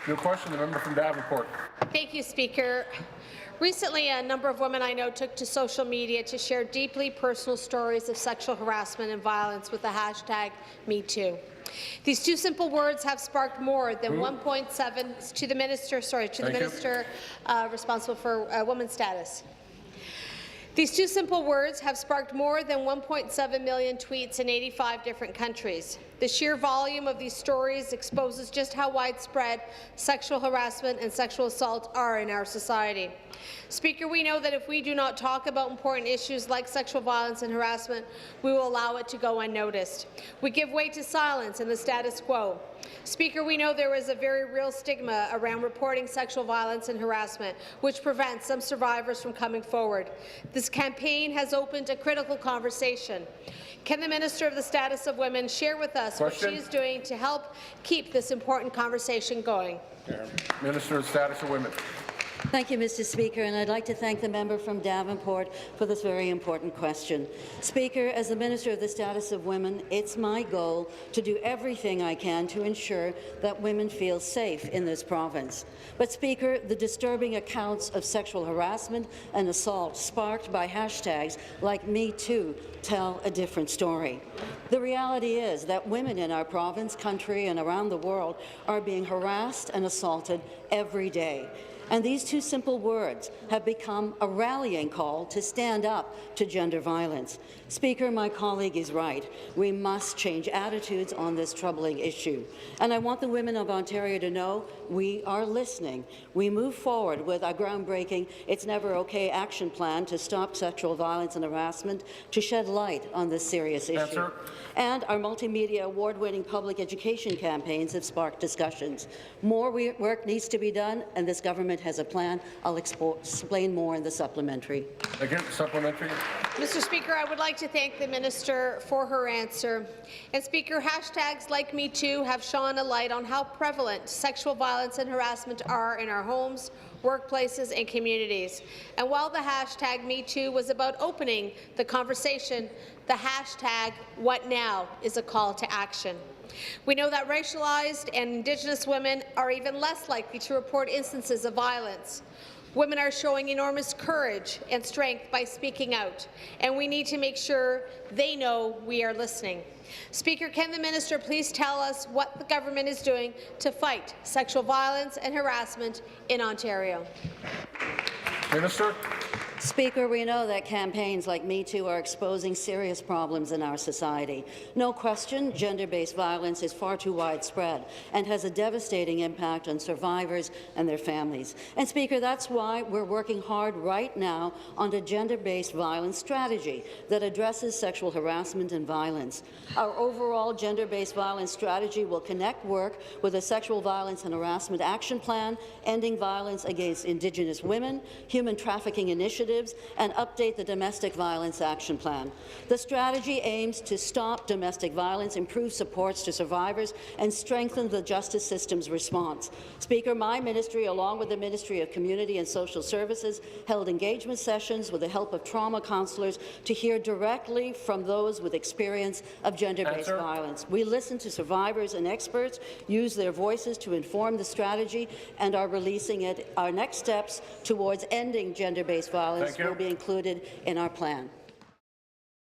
New question, the member from Davenport. Thank you, Speaker. Recently, a number of women I know took to social media to share deeply personal stories of sexual harassment and violence with the hashtag #MeToo. These two simple words have sparked more than 1.7 to the minister. Responsible for women's status. These two simple words have sparked more than 1.7 million tweets in 85 different countries. The sheer volume of these stories exposes just how widespread sexual harassment and sexual assault are in our society. Speaker, we know that if we do not talk about important issues like sexual violence and harassment, we will allow it to go unnoticed. We give way to silence and the status quo. Speaker, we know there is a very real stigma around reporting sexual violence and harassment, which prevents some survivors from coming forward. This campaign has opened a critical conversation. Can the Minister of the Status of Women share with us what she is doing to help keep this important conversation going? Minister of the Status of Women. Thank you, Mr. Speaker, and I'd like to thank the member from Davenport for this very important question. Speaker, as the Minister of the Status of Women, it's my goal to do everything I can to ensure that women feel safe in this province. But, Speaker, the disturbing accounts of sexual harassment and assault sparked by hashtags like #MeToo tell a different story. The reality is that women in our province, country, and around the world are being harassed and assaulted every day. And these two simple words have become a rallying call to stand up to gender violence. Speaker, my colleague is right. We must change attitudes on this troubling issue. And I want the women of Ontario to know we are listening. We move forward with our groundbreaking It's Never Okay action plan to stop sexual violence and harassment, to shed light on this serious issue. Answer. And our multimedia award-winning public education campaigns have sparked discussions. More work needs to be done, and this government has a plan. I'll explain more in the supplementary. Thank you. Supplementary. Mr. Speaker, I would like to thank the minister for her answer. And Speaker, hashtags like #MeToo have shone a light on how prevalent sexual violence and harassment are in our homes, workplaces and communities. And while the hashtag #MeToo was about opening the conversation, the hashtag #WhatNow is a call to action. We know that racialized and Indigenous women are even less likely to report instances of violence. Women are showing enormous courage and strength by speaking out, and we need to make sure they know we are listening. Speaker, can the minister please tell us what the government is doing to fight sexual violence and harassment in Ontario? Minister. Speaker, we know that campaigns like #MeToo are exposing serious problems in our society. No question, gender-based violence is far too widespread and has a devastating impact on survivors and their families. And Speaker, that's why we're working hard right now on a gender-based violence strategy that addresses sexual harassment and violence. Our overall gender-based violence strategy will connect work with a sexual violence and harassment action plan, ending violence against Indigenous women, human trafficking initiatives, and update the Domestic Violence Action Plan. The strategy aims to stop domestic violence, improve supports to survivors, and strengthen the justice system's response. Speaker, my ministry, along with the Ministry of Community and Social Services, held engagement sessions with the help of trauma counsellors to hear directly from those with experience of gender-based violence. We listened to survivors and experts, use their voices to inform the strategy, and are releasing it. Our next steps towards ending gender-based violence will be included in our plan.